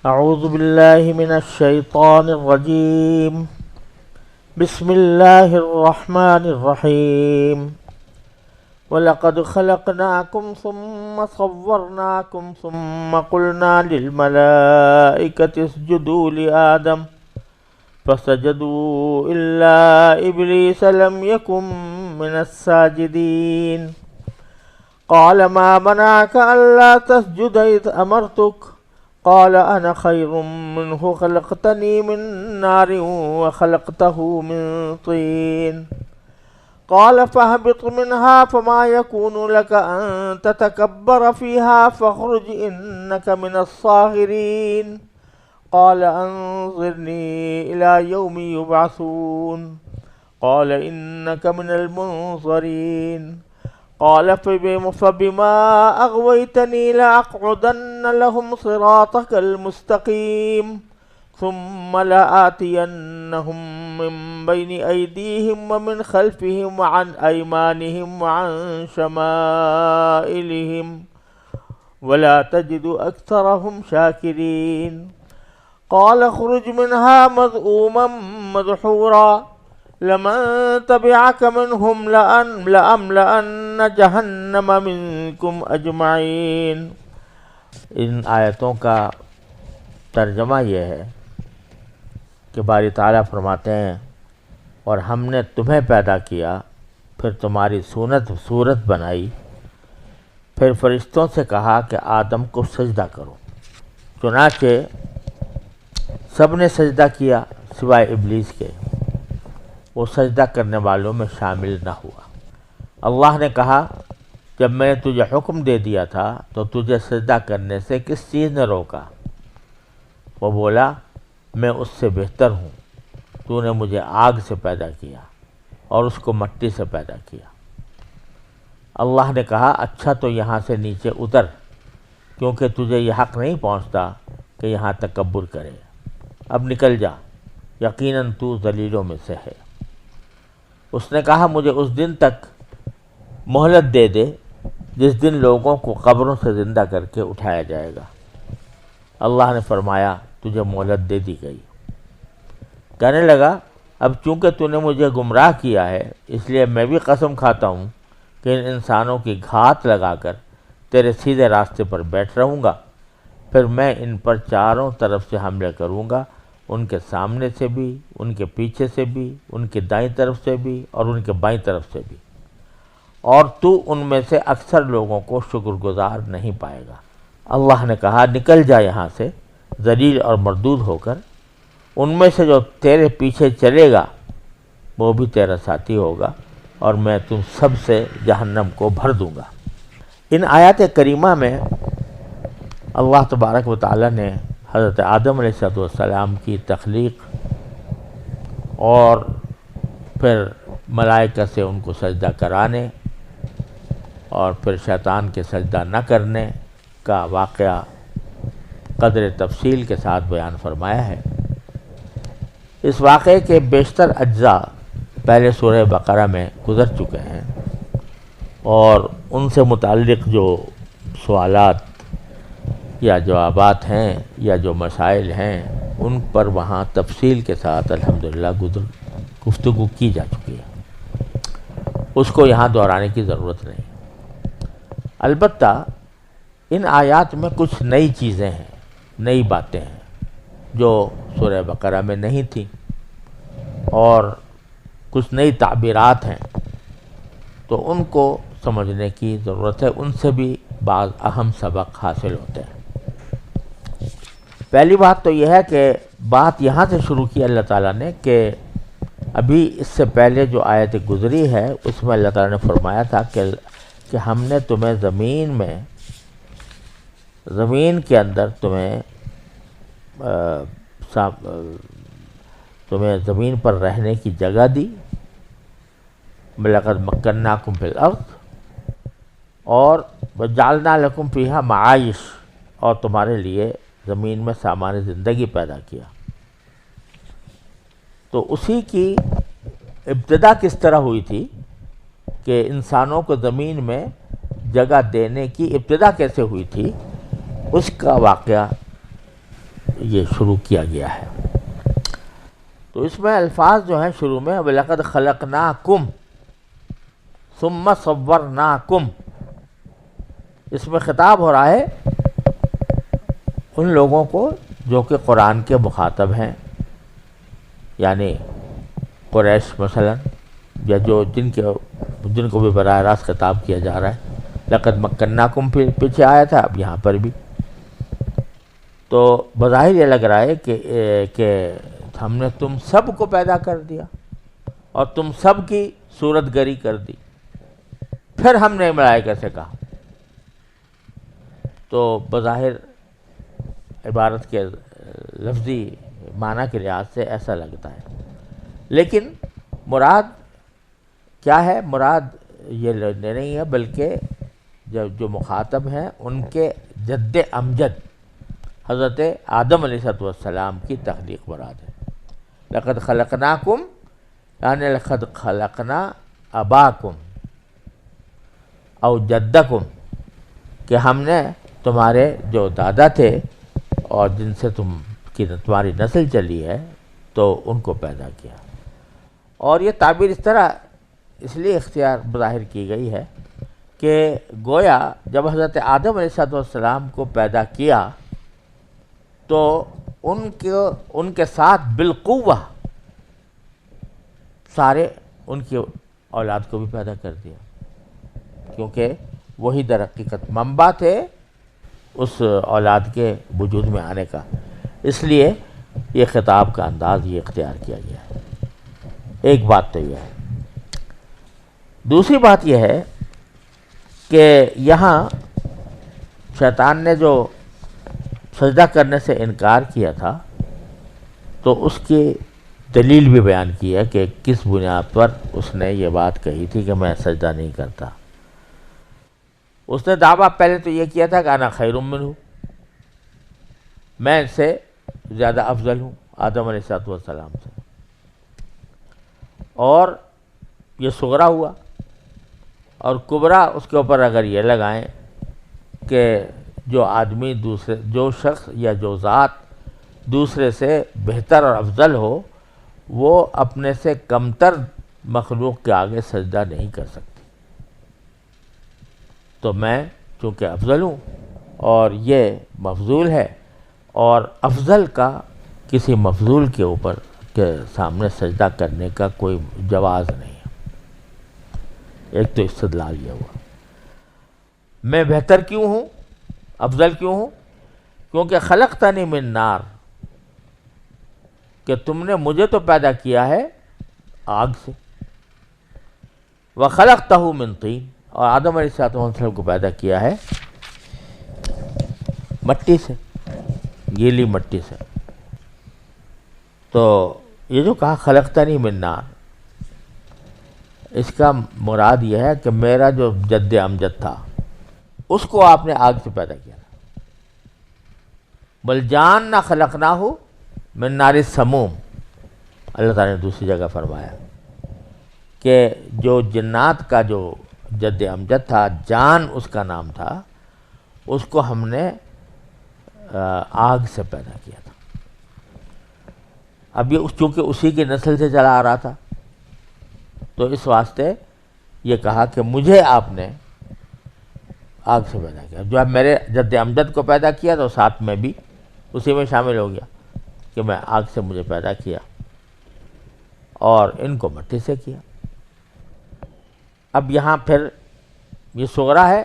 اعوذ باللہ من الشیطان الرجیم بسم اللہ الرحمن الرحیم وَلَقَدْ خَلَقْنَاكُمْ ثُمَّ صَوَّرْنَاكُمْ ثُمَّ قُلْنَا لِلْمَلَائِكَةِ اسْجُدُوا لِآدَمَ فَسَجَدُوا إِلَّا إِبْلِيسَ لَمْ يَكُنْ مِنَ السَّاجِدِينَ قَالَ مَا مَنَعَكَ أَلَّا تَسْجُدَ إِذْ أَمَرْتُكَ قال أنا خير منه خلقتني من نار وخلقته من طين قال فاهبط منها فما يكون لك أن تتكبر فيها فاخرج إنك من الصاغرين قال أنظرني إلى يوم يبعثون قال إنك من المنظرين قال فبما أغويتني لأقعدن لهم صراطك المستقيم ثم لآتينهم من بين أيديهم ومن خلفهم وعن أيمانهم وعن شمائلهم ولا تجد أكثرهم شاكرين قال اخرج منها مذءوما مدحورا لمن تبعك منهم لأملأن جہنم منكم اجمعین۔ ان آیتوں کا ترجمہ یہ ہے کہ باری تعالیٰ فرماتے ہیں اور ہم نے تمہیں پیدا کیا، پھر تمہاری صورت بنائی، پھر فرشتوں سے کہا کہ آدم کو سجدہ کرو، چنانچہ سب نے سجدہ کیا سوائے ابلیس کے، وہ سجدہ کرنے والوں میں شامل نہ ہوا۔ اللہ نے کہا جب میں نے تجھے حکم دے دیا تھا تو تجھے سجدہ کرنے سے کس چیز نے روکا؟ وہ بولا میں اس سے بہتر ہوں، تو نے مجھے آگ سے پیدا کیا اور اس کو مٹی سے پیدا کیا۔ اللہ نے کہا اچھا تو یہاں سے نیچے اتر، کیونکہ تجھے یہ حق نہیں پہنچتا کہ یہاں تکبر کرے، اب نکل جا، یقیناً تو ذلیلوں میں سے ہے۔ اس نے کہا مجھے اس دن تک مہلت دے دے جس دن لوگوں کو قبروں سے زندہ کر کے اٹھایا جائے گا۔ اللہ نے فرمایا تجھے مہلت دے دی گئی۔ کہنے لگا اب چونکہ تو نے مجھے گمراہ کیا ہے اس لیے میں بھی قسم کھاتا ہوں کہ ان انسانوں کی گھات لگا کر تیرے سیدھے راستے پر بیٹھ رہوں گا، پھر میں ان پر چاروں طرف سے حملے کروں گا، ان کے سامنے سے بھی، ان کے پیچھے سے بھی، ان کے دائیں طرف سے بھی اور ان کے بائیں طرف سے بھی، اور تو ان میں سے اکثر لوگوں کو شکر گزار نہیں پائے گا۔ اللہ نے کہا نکل جا یہاں سے ذلیل اور مردود ہو کر، ان میں سے جو تیرے پیچھے چلے گا وہ بھی تیرا ساتھی ہوگا اور میں تم سب سے جہنم کو بھر دوں گا۔ ان آیات کریمہ میں اللہ تبارک و تعالی نے حضرت آدم علیہ السلام کی تخلیق اور پھر ملائکہ سے ان کو سجدہ کرانے اور پھر شیطان کے سجدہ نہ کرنے کا واقعہ قدر تفصیل کے ساتھ بیان فرمایا ہے۔ اس واقعے کے بیشتر اجزاء پہلے سورہ بقرہ میں گزر چکے ہیں اور ان سے متعلق جو سوالات یا جوابات ہیں یا جو مسائل ہیں ان پر وہاں تفصیل کے ساتھ الحمدللہ گفتگو کی جا چکی ہے، اس کو یہاں دہرانے کی ضرورت نہیں۔ البتہ ان آیات میں کچھ نئی چیزیں ہیں، نئی باتیں ہیں جو سورہ بقرہ میں نہیں تھیں، اور کچھ نئی تعبیرات ہیں تو ان کو سمجھنے کی ضرورت ہے، ان سے بھی بعض اہم سبق حاصل ہوتے ہیں۔ پہلی بات تو یہ ہے کہ بات یہاں سے شروع کی اللہ تعالیٰ نے کہ ابھی اس سے پہلے جو آیت گزری ہے اس میں اللہ تعالیٰ نے فرمایا تھا کہ ہم نے تمہیں زمین کے اندر تمہیں زمین پر رہنے کی جگہ دی، لَقَدْ مَكَّنَّاكُمْ فِي الْأَرْضِ، اور وَجَعَلْنَا لَكُمْ فِيهَا مَعَائِشَ، اور تمہارے لیے زمین میں سامان زندگی پیدا کیا۔ تو اسی کی ابتدا کس طرح ہوئی تھی کہ انسانوں کو زمین میں جگہ دینے کی ابتدا کیسے ہوئی تھی، اس کا واقعہ یہ شروع کیا گیا ہے. تو اس میں الفاظ جو ہیں شروع میں وَلَقَدْ خَلَقْنَاكُمْ ثُمَّ صَوَّرْنَاكُمْ، اس میں خطاب ہو رہا ہے ان لوگوں کو جو کہ قرآن کے مخاطب ہیں، یعنی قریش مثلا، یا جو جن کو بھی براہ راست خطاب کیا جا رہا ہے. لقد مکناکم پیچھے آیا تھا، اب یہاں پر بھی. تو بظاہر یہ لگ رہا ہے کہ ہم نے تم سب کو پیدا کر دیا اور تم سب کی صورت گری کر دی. پھر ہم نے ملائکہ سے کہا، تو بظاہر عبارت کے لفظی معنی کے لحاظ سے ایسا لگتا ہے، لیکن مراد کیا ہے؟ مراد یہ نہیں ہے، بلکہ جو مخاطب ہیں ان کے جد امجد حضرت آدم علیہ السلام کی تخلیق مراد ہے. لقد خلقناکم یعنی لقد خلقنا اباکم او جدکم، کہ ہم نے تمہارے جو دادا تھے اور جن سے تمہاری نسل چلی ہے تو ان کو پیدا کیا. اور یہ تعبیر اس طرح اس لیے اختیار بظاہر کی گئی ہے کہ گویا جب حضرت آدم علیہ السلام کو پیدا کیا تو ان کے ساتھ بالقوہ سارے ان کی اولاد کو بھی پیدا کر دیا، کیونکہ وہی در حقیقت منبع تھے اس اولاد کے وجود میں آنے کا. اس لیے یہ خطاب کا انداز یہ اختیار کیا گیا ہے. ایک بات تو یہ ہے. دوسری بات یہ ہے کہ یہاں شیطان نے جو سجدہ کرنے سے انکار کیا تھا تو اس کی دلیل بھی بیان کی ہے کہ کس بنیاد پر اس نے یہ بات کہی تھی کہ میں سجدہ نہیں کرتا. اس نے دعویٰ پہلے تو یہ کیا تھا کہ انا خیر منہ، میں ان سے زیادہ افضل ہوں آدم علیہ السلام سے. اور یہ صغرا ہوا، اور کبرا اس کے اوپر اگر یہ لگائیں کہ جو آدمی جو شخص یا جو ذات دوسرے سے بہتر اور افضل ہو وہ اپنے سے کمتر مخلوق کے آگے سجدہ نہیں کر سکتی. تو میں چونکہ افضل ہوں اور یہ مفضول ہے، اور افضل کا کسی مفضول کے اوپر کے سامنے سجدہ کرنے کا کوئی جواز نہیں ہے. ایک تو استدلال یہ ہوا. میں بہتر کیوں ہوں، افضل کیوں ہوں؟ کیونکہ خلقتنی من نار، کہ تم نے مجھے تو پیدا کیا ہے آگ سے، وخلقتہ من طین، اور آدم علیہ السلام کو پیدا کیا ہے مٹی سے، گیلی مٹی سے. تو یہ جو کہا خلقتنی من نار، اس کا مراد یہ ہے کہ میرا جو جد امجد تھا اس کو آپ نے آگ سے پیدا کیا تھا. بل جان نہ خلقناہ من نار السموم، اللہ تعالیٰ نے دوسری جگہ فرمایا کہ جو جنات کا جو جد امجد تھا، جان اس کا نام تھا، اس کو ہم نے آگ سے پیدا کیا تھا. اب یہ چونکہ اسی کی نسل سے چلا آ رہا تھا تو اس واسطے یہ کہا کہ مجھے آپ نے آگ سے پیدا کیا. جو اب میرے جد امجد کو پیدا کیا تو ساتھ میں بھی اسی میں شامل ہو گیا کہ میں آگ سے مجھے پیدا کیا اور ان کو مٹی سے کیا. اب یہاں پھر یہ صغرا ہے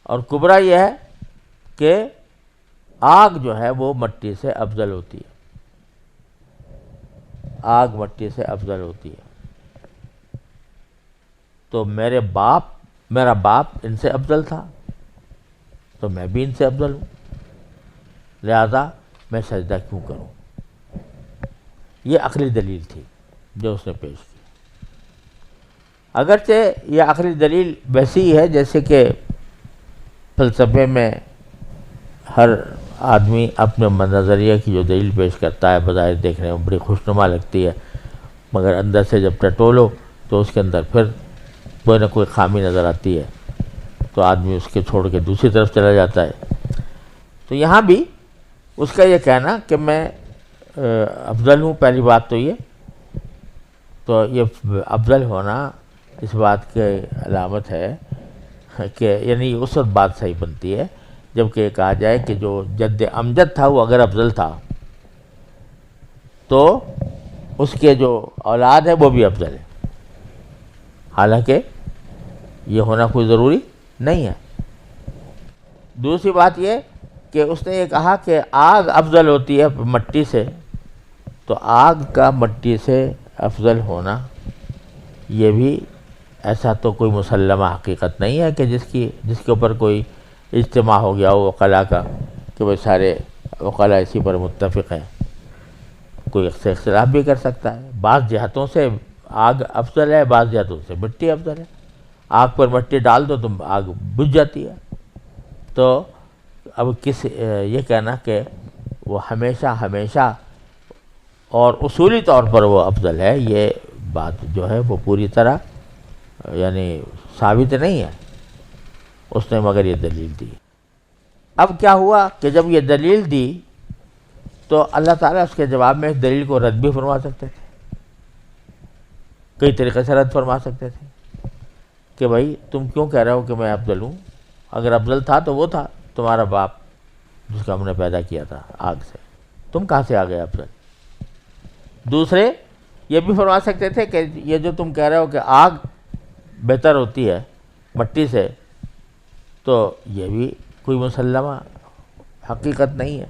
اور کبرا یہ ہے کہ آگ جو ہے وہ مٹی سے افضل ہوتی ہے. آگ مٹی سے افضل ہوتی ہے. تو میرا باپ ان سے افضل تھا تو میں بھی ان سے افضل ہوں، لہذا میں سجدہ کیوں کروں. یہ عقلی دلیل تھی جو اس نے پیش کی. اگرچہ یہ عقلی دلیل ویسی ہے جیسے کہ فلسفے میں ہر آدمی اپنے نظریے کی جو دلیل پیش کرتا ہے بظاہر دیکھنے میں بڑی خوشنما لگتی ہے، مگر اندر سے جب ٹٹولو تو اس کے اندر پھر کوئی نہ کوئی خامی نظر آتی ہے تو آدمی اس کے چھوڑ کے دوسری طرف چلا جاتا ہے. تو یہاں بھی اس کا یہ کہنا کہ میں افضل ہوں، پہلی بات تو یہ افضل ہونا اس بات کی علامت ہے کہ یعنی اس وقت بات صحیح بنتی ہے جب کہ یہ کہا جائے کہ جو جد امجد تھا وہ اگر افضل تھا تو اس کے جو اولاد ہے وہ بھی افضل ہے، حالانکہ یہ ہونا کوئی ضروری نہیں ہے۔ دوسری بات یہ کہ اس نے یہ کہا کہ آگ افضل ہوتی ہے مٹی سے، تو آگ کا مٹی سے افضل ہونا یہ بھی ایسا تو کوئی مسلمہ حقیقت نہیں ہے کہ جس کے اوپر کوئی اجتماع ہو گیا ہو عقلاء کا کہ وہ سارے عقلاء اسی پر متفق ہیں۔ کوئی اختلاف بھی کر سکتا ہے، بعض جہتوں سے آگ افضل ہے، بعض جہتوں سے مٹی افضل ہے۔ آگ پر مٹی ڈال دو تو آگ بجھ جاتی ہے، تو اب یہ کہنا کہ وہ ہمیشہ اور اصولی طور پر وہ افضل ہے، یہ بات جو ہے وہ پوری طرح یعنی ثابت نہیں ہے۔ اس نے مگر یہ دلیل دی۔ اب کیا ہوا کہ جب یہ دلیل دی تو اللہ تعالیٰ اس کے جواب میں اس دلیل کو رد بھی فرما سکتے تھے، کئی طریقے سے رد فرما سکتے تھے کہ بھائی تم کیوں کہہ رہے ہو کہ میں افضل ہوں؟ اگر افضل تھا تو وہ تھا تمہارا باپ جس کو ہم نے پیدا کیا تھا آگ سے، تم کہاں سے آ گئے افضل؟ دوسرے یہ بھی فرما سکتے تھے کہ یہ جو تم کہہ رہے ہو کہ آگ بہتر ہوتی ہے مٹی سے، تو یہ بھی کوئی مسلمہ حقیقت نہیں ہے۔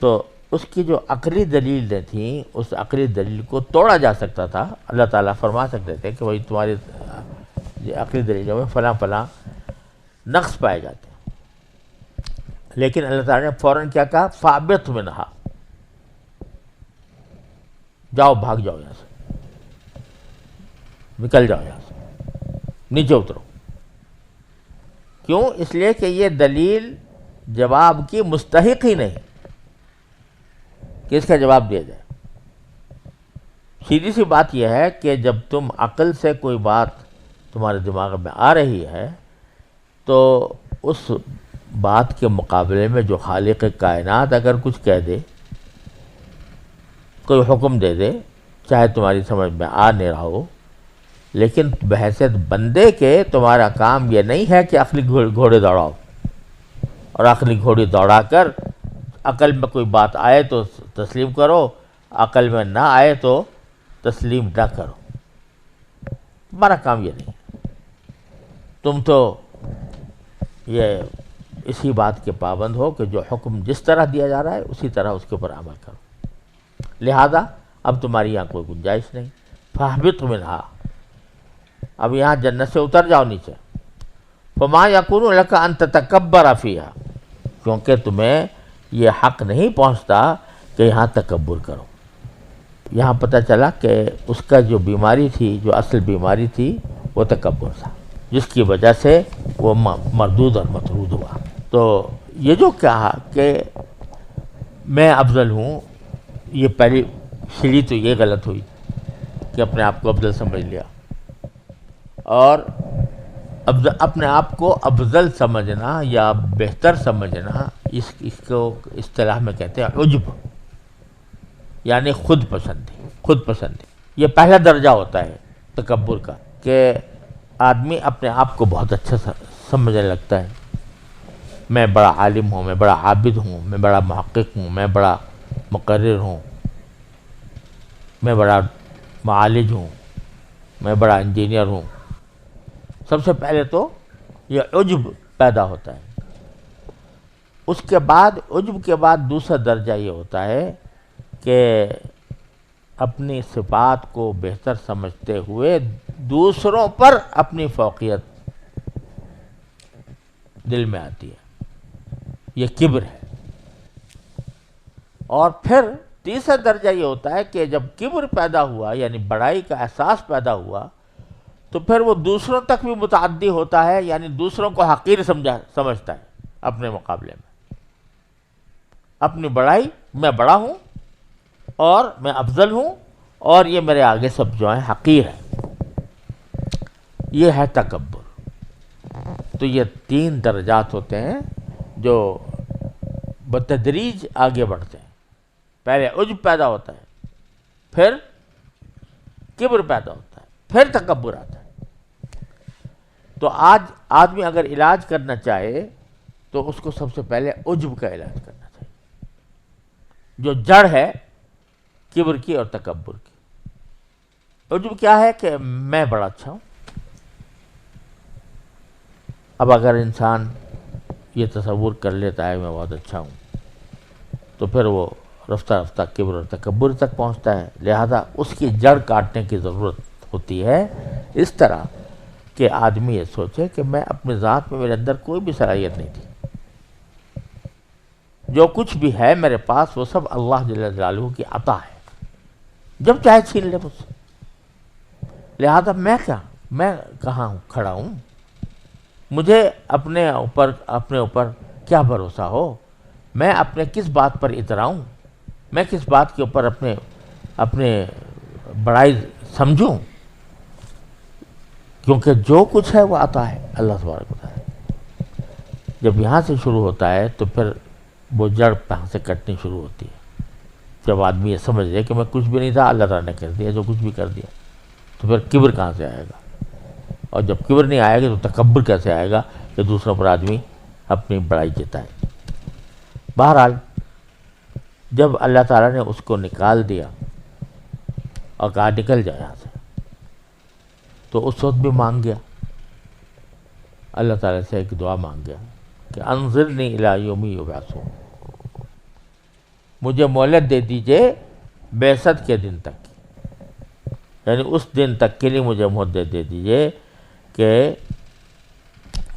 تو اس کی جو عقلی دلیلیں تھیں اس عقلی دلیل کو توڑا جا سکتا تھا، اللہ تعالیٰ فرما سکتے تھے کہ بھائی تمہاری عقلی دلیلوں میں فلاں فلاں نقص پائے جاتے ہیں، لیکن اللہ تعالیٰ نے فوراً کیا کہا؟ فَأَبِطْ مِنْهَا، جاؤ بھاگ جاؤ یہاں سے، نکل جاؤ یہاں سے، نیچے اترو۔ کیوں؟ اس لیے کہ یہ دلیل جواب کی مستحق ہی نہیں کہ اس کا جواب دیا جائے۔ سیدھی سی بات یہ ہے کہ جب تم عقل سے کوئی بات تمہارے دماغ میں آ رہی ہے تو اس بات کے مقابلے میں جو خالق کائنات اگر کچھ کہہ دے، کوئی حکم دے دے، چاہے تمہاری سمجھ میں آ نہیں رہا ہو، لیکن بحیثیت بندے کے تمہارا کام یہ نہیں ہے کہ عقلی گھوڑے دوڑاؤ اور عقلی گھوڑی دوڑا کر عقل میں کوئی بات آئے تو تسلیم کرو، عقل میں نہ آئے تو تسلیم نہ کرو۔ تمہارا کام یہ نہیں، تم تو یہ اسی بات کے پابند ہو کہ جو حکم جس طرح دیا جا رہا ہے اسی طرح اس کے اوپر عمل کرو، لہذا اب تمہاری یہاں کوئی گنجائش نہیں۔ فَاهْبِطْ مِنْهَا، اب یہاں جنت سے اتر جاؤ نیچے۔ فَمَا يَكُونُ لَكَ أَن تَتَكَبَّرَ فِيهَا، کیونکہ تمہیں یہ حق نہیں پہنچتا کہ یہاں تکبر کرو۔ یہاں پتہ چلا کہ اس کا جو بیماری تھی، جو اصل بیماری تھی وہ تکبر تھا، جس کی وجہ سے وہ مردود اور مطرود ہوا۔ تو یہ جو کہا کہ میں افضل ہوں، یہ پہلی سیڑھی تو یہ غلط ہوئی کہ اپنے آپ کو افضل سمجھ لیا، اور اپنے آپ کو افضل سمجھنا یا بہتر سمجھنا اس کو اصطلاح میں کہتے ہیں عجب، یعنی خود پسندی۔ یہ پہلا درجہ ہوتا ہے تکبر کا کہ آدمی اپنے آپ کو بہت اچھا سمجھنے لگتا ہے، میں بڑا عالم ہوں، میں بڑا عابد ہوں، میں بڑا محقق ہوں، میں بڑا مقرر ہوں، میں بڑا معالج ہوں، میں بڑا انجینئر ہوں۔ سب سے پہلے تو یہ عجب پیدا ہوتا ہے۔ اس کے بعد عجب کے بعد دوسرا درجہ یہ ہوتا ہے کہ اپنی صفات کو بہتر سمجھتے ہوئے دوسروں پر اپنی فوقیت دل میں آتی ہے، یہ کبر ہے۔ اور پھر تیسرا درجہ یہ ہوتا ہے کہ جب کبر پیدا ہوا یعنی بڑائی کا احساس پیدا ہوا تو پھر وہ دوسروں تک بھی متعدی ہوتا ہے، یعنی دوسروں کو حقیر سمجھتا ہے اپنے مقابلے میں۔ اپنی بڑائی، میں بڑا ہوں اور میں افضل ہوں اور یہ میرے آگے سب جو ہیں حقیر ہیں، یہ ہے تکبر۔ تو یہ تین درجات ہوتے ہیں جو بتدریج آگے بڑھتے ہیں. پہلے عجب پیدا ہوتا ہے، پھر کبر پیدا ہوتا ہے، پھر تکبر آتا ہے. تو آج آدمی اگر علاج کرنا چاہے تو اس کو سب سے پہلے عجب کا علاج کرنا چاہیے، جو جڑ ہے کبر کی اور تکبر کی. عجب کیا ہے؟ کہ میں بڑا اچھا ہوں. اب اگر انسان یہ تصور کر لیتا ہے میں بہت اچھا ہوں، تو پھر وہ رفتہ رفتہ کبر اور تکبر تک پہنچتا ہے. لہذا اس کی جڑ کاٹنے کی ضرورت ہوتی ہے، اس طرح کہ آدمی یہ سوچے کہ میں اپنے ذات میں، میرے اندر کوئی بھی صلاحیت نہیں تھی. جو کچھ بھی ہے میرے پاس وہ سب اللہ جل جلالہ کی عطا ہے، جب چاہے چھین لے مجھ سے. لہذا میں کہاں کھڑا ہوں؟ مجھے اپنے اوپر کیا بھروسہ ہو؟ میں اپنے کس بات پر اتراؤں؟ میں کس بات کے اوپر اپنے بڑائی سمجھوں؟ کیونکہ جو کچھ ہے وہ عطا ہے اللہ تبارک و تعالی. جب یہاں سے شروع ہوتا ہے تو پھر وہ جڑ یہاں سے کٹنی شروع ہوتی ہے. جب آدمی یہ سمجھ لے کہ میں کچھ بھی نہیں تھا، اللہ تعالیٰ نے کر دیا جو کچھ بھی کر دیا، تو پھر کبر کہاں سے آئے گا؟ اور جب کبر نہیں آئے گا تو تکبر کیسے آئے گا کہ دوسروں پر آدمی اپنی بڑائی جتائے؟ بہرحال جب اللہ تعالیٰ نے اس کو نکال دیا اور کہا نکل جائے یہاں سے، تو اس وقت بھی مانگ گیا اللہ تعالیٰ سے، ایک دعا مانگ گیا کہ انظرنی الی یوم یبعثون، مجھے مہلت دے دیجئے بعثت کے دن تک، یعنی اس دن تک کے لیے مجھے مہلت دے دیجئے کہ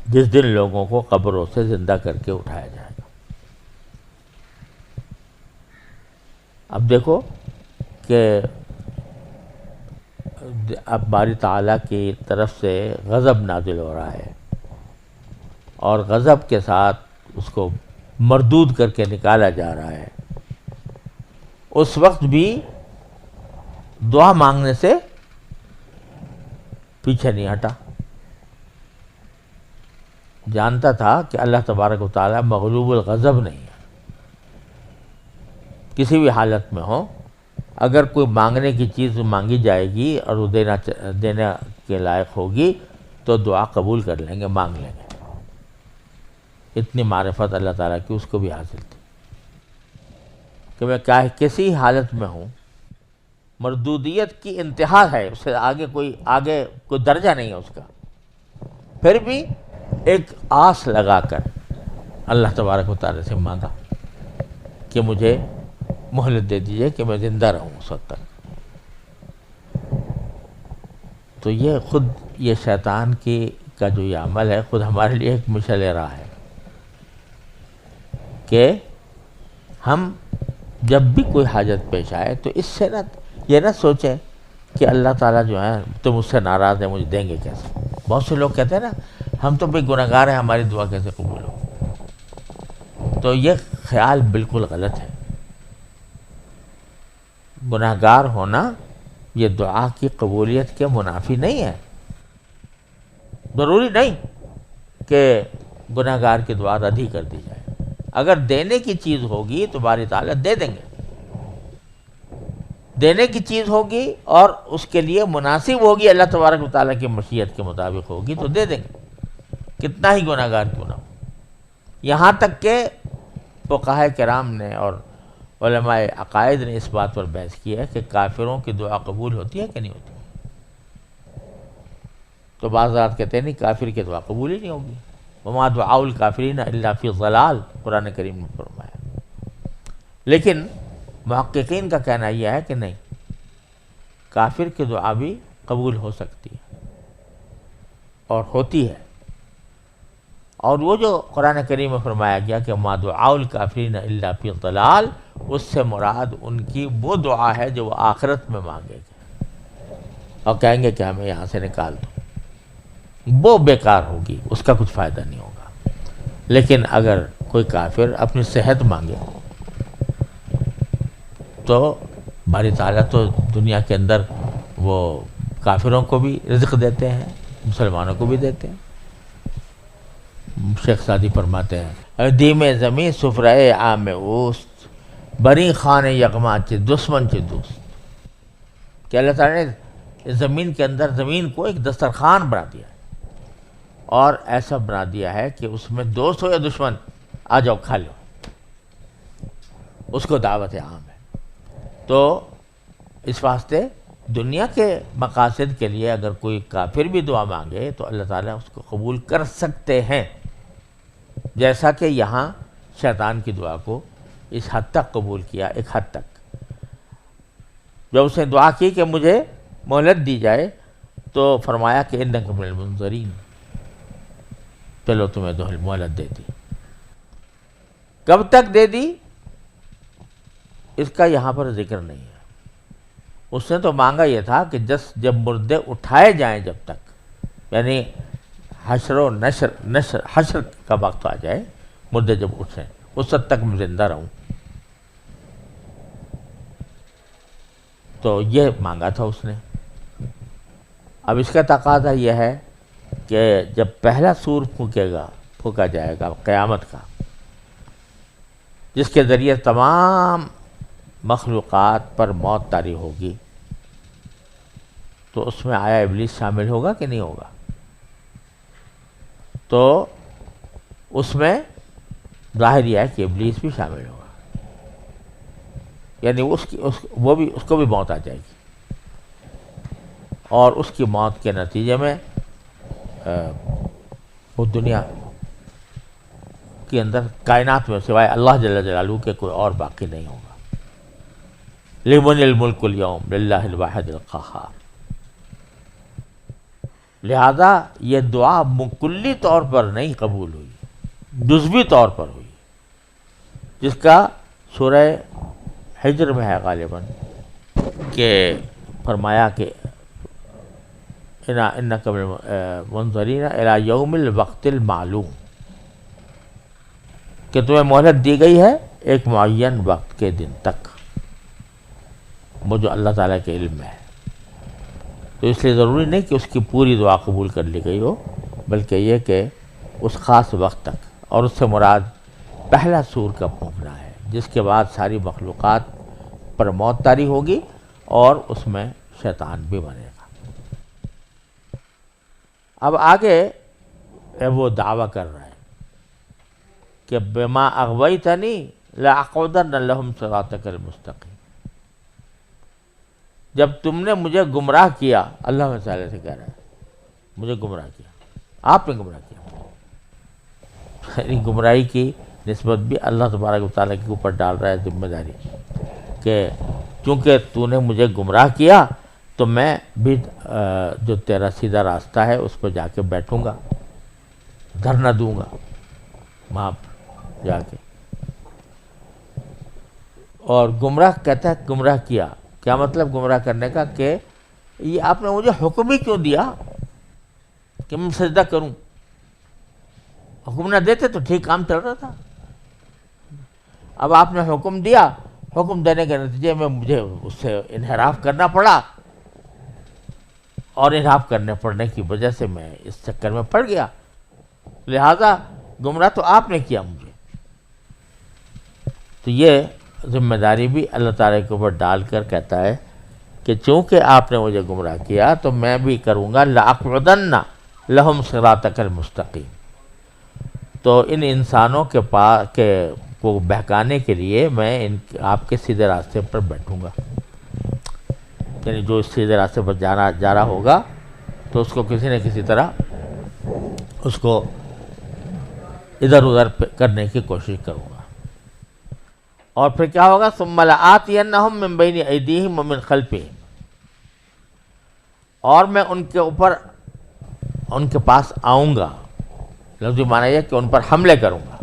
جس دن لوگوں کو قبروں سے زندہ کر کے اٹھایا جائے گا. اب دیکھو کہ اب باری تعالیٰ کی طرف سے غضب نازل ہو رہا ہے، اور غضب کے ساتھ اس کو مردود کر کے نکالا جا رہا ہے. اس وقت بھی دعا مانگنے سے پیچھے نہیں ہٹا. جانتا تھا کہ اللہ تبارک و تعالیٰ مغلوب الغضب نہیں ہے. کسی بھی حالت میں ہو، اگر کوئی مانگنے کی چیز مانگی جائے گی اور وہ دینے کے لائق ہوگی تو دعا قبول کر لیں گے، مانگ لیں گے. اتنی معرفت اللہ تعالیٰ کی اس کو بھی حاصل تھی کہ میں کسی حالت میں ہوں، مردودیت کی انتہا ہے، اس سے آگے کوئی درجہ نہیں ہے اس کا، پھر بھی ایک آس لگا کر اللہ تبارک و تعالیٰ سے مانگا کہ مجھے مہلت دے دیجئے کہ میں زندہ رہوں اس وقت تک. تو یہ شیطان کا جو یہ عمل ہے خود ہمارے لیے ایک مشعل راہ ہے کہ ہم جب بھی کوئی حاجت پیش آئے تو اس سے یہ نہ سوچیں کہ اللہ تعالیٰ جو ہے تو مجھ سے ناراض ہے، مجھے دیں گے کیسے. بہت سے لوگ کہتے ہیں نا ہم تو بھئی گناہ گار ہیں، ہماری دعا کیسے قبول ہو. تو یہ خیال بالکل غلط ہے. گناہ گار ہونا یہ دعا کی قبولیت کے منافی نہیں ہے. ضروری نہیں کہ گناہ گار کی دعا رد ہی کر دی جائے. اگر دینے کی چیز ہوگی تو باری تعالیٰ دے دیں گے. دینے کی چیز ہوگی اور اس کے لیے مناسب ہوگی، اللہ تبارک و تعالیٰ کی مشیت کے مطابق ہوگی تو دے دیں گے، کتنا ہی گناہ گار کیوں نہ ہو. یہاں تک کہ فقہاء کرام نے اور علماء عقائد نے اس بات پر بحث کی ہے کہ کافروں کی دعا قبول ہوتی ہے کہ نہیں ہوتی. تو بعض رات کہتے ہیں نہیں، کافر کی دعا قبول ہی نہیں ہوگی. وما دعاء الکافرین الا فی ضلال، قرآن کریم نے فرمایا. لیکن محققین کا کہنا یہ ہے کہ نہیں، کافر کی دعا بھی قبول ہو سکتی ہے اور ہوتی ہے. اور وہ جو قرآن کریم میں فرمایا گیا کہ ما دعاء الکافرین الا فی ضلال، اس سے مراد ان کی وہ دعا ہے جو وہ آخرت میں مانگے گے اور کہیں گے کہ ہمیں یہاں سے نکال دو. وہ بیکار ہوگی، اس کا کچھ فائدہ نہیں ہوگا. لیکن اگر کوئی کافر اپنی صحت مانگے تو باری تعالیٰ تو دنیا کے اندر وہ کافروں کو بھی رزق دیتے ہیں، مسلمانوں کو بھی دیتے ہیں. شیخ سعدی فرماتے ہیں دیم زمین سفرۂ عام اوست بری خان یغما چے دشمن چے دوست، کہ اللہ تعالیٰ نے اس زمین کے اندر زمین کو ایک دسترخوان بنا دیا ہے، اور ایسا بنا دیا ہے کہ اس میں دوست ہو یا دشمن آ جاؤ کھا لو، اس کو دعوت عام ہے۔ تو اس واسطے دنیا کے مقاصد کے لیے اگر کوئی کافر بھی دعا مانگے تو اللہ تعالیٰ اس کو قبول کر سکتے ہیں، جیسا کہ یہاں شیطان کی دعا کو اس حد تک قبول کیا، ایک حد تک جب اس نے دعا کی کہ مجھے مہلت دی جائے تو فرمایا کہ انک من المنظرین، چلو تمہیں دو مہلت دے دی۔ کب تک دے دی اس کا یہاں پر ذکر نہیں ہے۔ اس نے تو مانگا یہ تھا کہ جب مردے اٹھائے جائیں، جب تک یعنی حشر کا وقت آ جائے، مردے جب اٹھیں اس وقت تک میں زندہ رہوں، تو یہ مانگا تھا اس نے۔ اب اس کا تقاضا یہ ہے کہ جب پہلا سور پھونکا جائے گا قیامت کا، جس کے ذریعے تمام مخلوقات پر موت طاری ہوگی، تو اس میں آیا ابلیس شامل ہوگا کہ نہیں ہوگا؟ تو اس میں ظاہر یہ ہے کہ ابلیس بھی شامل ہوگا، یعنی اس کو بھی موت آ جائے گی، اور اس کی موت کے نتیجے میں وہ دنیا کے اندر کائنات میں سوائے اللہ جل جلالہ کے کوئی اور باقی نہیں ہوگا۔ لمن الملک اليوم للہ الواحد القہار۔ لہذا یہ دعا مکلی طور پر نہیں قبول ہوئی، جزوی طور پر ہوئی، جس کا سورہ حجر میں ہے غالباً کہ فرمایا کہ انک منظرین الی یوم الوقت المعلوم، کہ تمہیں مہلت دی گئی ہے ایک معین وقت کے دن تک، وہ جو اللہ تعالیٰ کے علم میں ہے۔ تو اس لیے ضروری نہیں کہ اس کی پوری دعا قبول کر لی گئی ہو، بلکہ یہ کہ اس خاص وقت تک، اور اس سے مراد پہلا سور کا پھونکنا ہے، جس کے بعد ساری مخلوقات پر موت طاری ہوگی اور اس میں شیطان بھی بنے گا۔ اب آگے وہ دعویٰ کر رہا ہے کہ بما اغویتنی لاقعدن لہم صراطک المستقیم، جب تم نے مجھے گمراہ کیا، اللہ تعالیٰ سے کہہ رہا ہے مجھے گمراہ کیا، آپ نے گمراہ کیا، یعنی گمراہی کی نسبت بھی اللہ تبارک و تعالیٰ کے اوپر ڈال رہا ہے ذمہ داری، کہ چونکہ تو نے مجھے گمراہ کیا تو میں بھی جو تیرا سیدھا راستہ ہے اس پہ جا کے بیٹھوں گا، دھرنا دوں گا وہاں جا کے۔ اور گمراہ کہتا ہے گمراہ کیا، کیا مطلب گمراہ کرنے کا؟ کہ یہ آپ نے مجھے حکم ہی کیوں دیا کہ میں سجدہ کروں؟ حکم نہ دیتے تو ٹھیک کام چل رہا تھا۔ اب آپ نے حکم دیا، حکم دینے کے نتیجے میں مجھے اس سے انحراف کرنا پڑا، اور انحراف کرنے پڑنے کی وجہ سے میں اس چکر میں پڑ گیا، لہذا گمراہ تو آپ نے کیا مجھے۔ تو یہ ذمہ داری بھی اللہ تعالیٰ کے اوپر ڈال کر کہتا ہے کہ چونکہ آپ نے مجھے گمراہ کیا تو میں بھی کروں گا لأقعدن لہم صراطک المستقیم۔ تو ان انسانوں کو بہکانے کے لیے میں آپ کے سیدھے راستے پر بیٹھوں گا، یعنی جو اس سیدھے راستے پر جا رہا ہوگا تو اس کو کسی نہ کسی طرح اس کو ادھر ادھر کرنے کی کوشش کروں گا۔ اور پھر کیا ہوگا؟ ثم لآتینہم من بین ایدیہم ومن خلفہم، اور میں ان کے پاس آؤں گا، لفظی معنی یہ کہ ان پر حملے کروں گا۔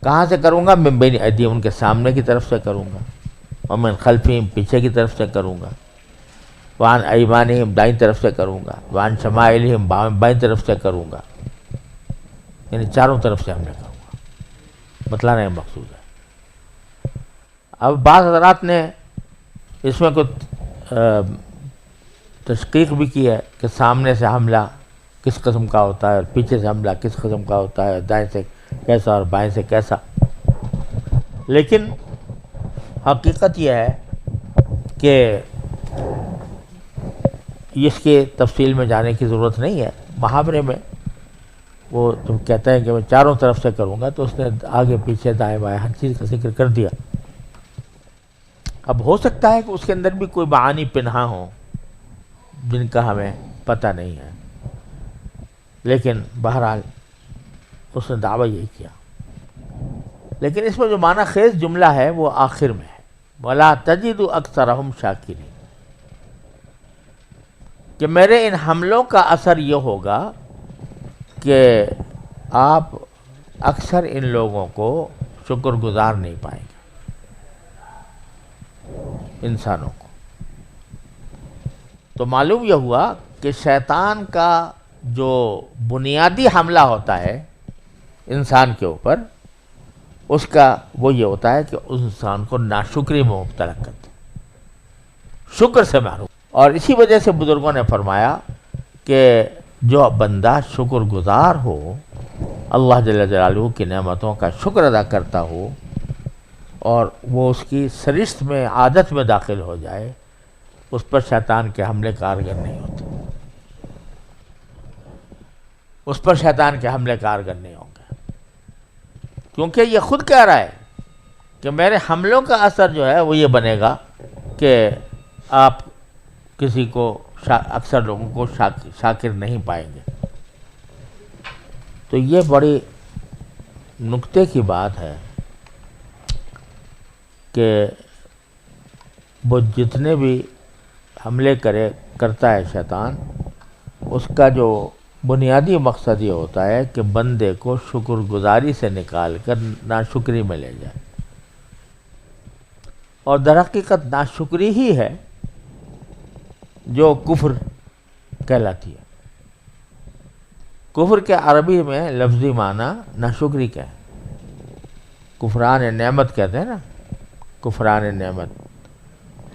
کہاں سے کروں گا؟ من بین ایدیہم، ان کے سامنے کی طرف سے کروں گا، ومن خلفہم، پیچھے کی طرف سے کروں گا، وعن ایمانہم، دائیں طرف سے کروں گا، وعن شمائلہم، بائیں طرف سے کروں گا، یعنی چاروں طرف سے حملے کروں گا، بتلانا یہ مقصود ہے۔ اب بعض حضرات نے اس میں کچھ تشقیق بھی کی ہے کہ سامنے سے حملہ کس قسم کا ہوتا ہے اور پیچھے سے حملہ کس قسم کا ہوتا ہے، دائیں سے کیسا اور بائیں سے کیسا. لیکن حقیقت یہ ہے کہ اس کے تفصیل میں جانے کی ضرورت نہیں ہے. محاورے میں وہ تم کہتے ہیں کہ میں چاروں طرف سے کروں گا، تو اس نے آگے پیچھے دائیں بائیں ہر چیز کا ذکر کر دیا. اب ہو سکتا ہے کہ اس کے اندر بھی کوئی معانی پنہا ہوں جن کا ہمیں پتہ نہیں ہے، لیکن بہرحال اس نے دعویٰ یہی کیا. لیکن اس میں جو معنی خیز جملہ ہے وہ آخر میں ہے، وَلَا تَجِدُ أَكْثَرَهُمْ شَاكِرِينَ، کہ میرے ان حملوں کا اثر یہ ہوگا کہ آپ اکثر ان لوگوں کو شکر گزار نہیں پائیں گے، انسانوں کو. تو معلوم یہ ہوا کہ شیطان کا جو بنیادی حملہ ہوتا ہے انسان کے اوپر، اس کا وہ یہ ہوتا ہے کہ اس انسان کو ناشکری میں مبتلا کرتا، شکر سے محروم. اور اسی وجہ سے بزرگوں نے فرمایا کہ جو بندہ شکر گزار ہو، اللہ جل جلالہ کی نعمتوں کا شکر ادا کرتا ہو، اور وہ اس کی سرشت میں عادت میں داخل ہو جائے، اس پر شیطان کے حملے کارگر نہیں ہوتے، اس پر شیطان کے حملے کارگر نہیں ہوں گے. کیونکہ یہ خود کہہ رہا ہے کہ میرے حملوں کا اثر جو ہے وہ یہ بنے گا کہ آپ کسی کو اکثر لوگوں کو شاکر نہیں پائیں گے. تو یہ بڑی نکتے کی بات ہے کہ وہ جتنے بھی حملے کرتا ہے شیطان، اس کا جو بنیادی مقصد یہ ہوتا ہے کہ بندے کو شکر گزاری سے نکال کر ناشکری میں لے جائے. اور در حقیقت ناشکری ہی ہے جو کفر کہلاتی ہے. کفر کے عربی میں لفظی معنی ناشکری کا ہے، کفران نعمت کہتے ہیں نا، کفران نعمت،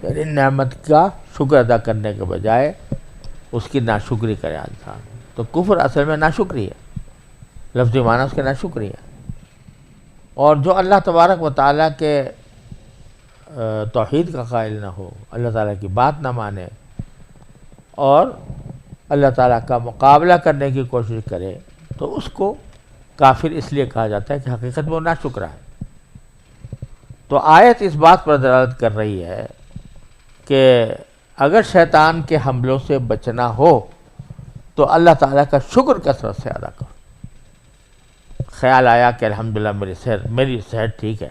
یعنی نعمت کا شکر ادا کرنے کے بجائے اس کی ناشکری کرے انسان. تو کفر اصل میں ناشکری ہے، لفظی معنی اس کے ناشکری ہے. اور جو اللہ تبارک و تعالیٰ کے توحید کا قائل نہ ہو، اللہ تعالیٰ کی بات نہ مانے اور اللہ تعالیٰ کا مقابلہ کرنے کی کوشش کرے، تو اس کو کافر اس لیے کہا جاتا ہے کہ حقیقت میں وہ ناشکرا ہے. تو آیت اس بات پر دلالت کر رہی ہے کہ اگر شیطان کے حملوں سے بچنا ہو تو اللہ تعالیٰ کا شکر کثرت سے ادا کرو. خیال آیا کہ الحمدللہ میری صحت ٹھیک ہے،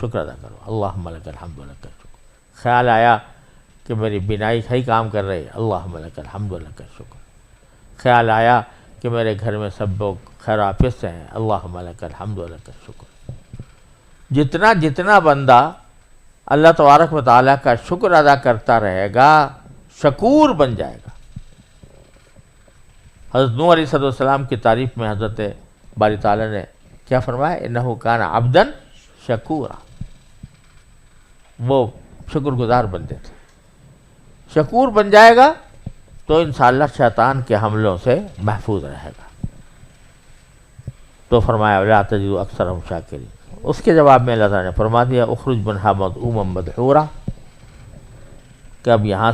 شکر ادا کرو، اللہم لک الحمد لک الشکر. خیال آیا کہ میری بینائی صحیح کام کر رہی ہے، اللہم لک الحمد لک الشکر. خیال آیا کہ میرے گھر میں سب لوگ خیر عافیت سے ہیں، اللہم لک الحمد لک الشکر. جتنا بندہ اللہ تبارک و تعالیٰ کا شکر ادا کرتا رہے گا، شکور بن جائے گا. حضرت نوح علیہ السلام کی تعریف میں حضرت باری تعالیٰ نے کیا فرمایا؟ انہ کان عبدا شکورا، وہ شکر گزار بندے تھے. شکور بن جائے گا تو انشاءاللہ شیطان کے حملوں سے محفوظ رہے گا. تو فرمایا وَلَا تَجِدُ أَكْثَرَهُمْ شَاكِرِينَ. اس کے جواب میں اللہ تعالیٰ نے فرما دیا اخرج منہا مذءوما مدحورا، کہ اب یہاں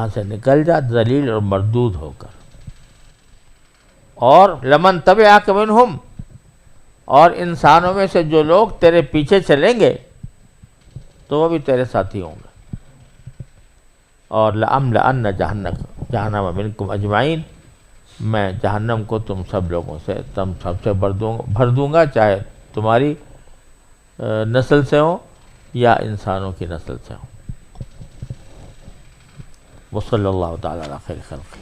سے نکل جا ذلیل اور مردود ہو کر. اور لمن تبعک منہم، اور انسانوں میں سے جو لوگ تیرے پیچھے چلیں گے تو وہ بھی تیرے ساتھی ہوں گے. اور لأملأن جہنم منکم اجمعین، میں جہنم کو تم سب لوگوں سے بھر دوں گا، چاہے تمہاری نسل سے ہوں یا انسانوں کی نسل سے ہوں. وصلی اللہ تعالی علی خیر خلقہ.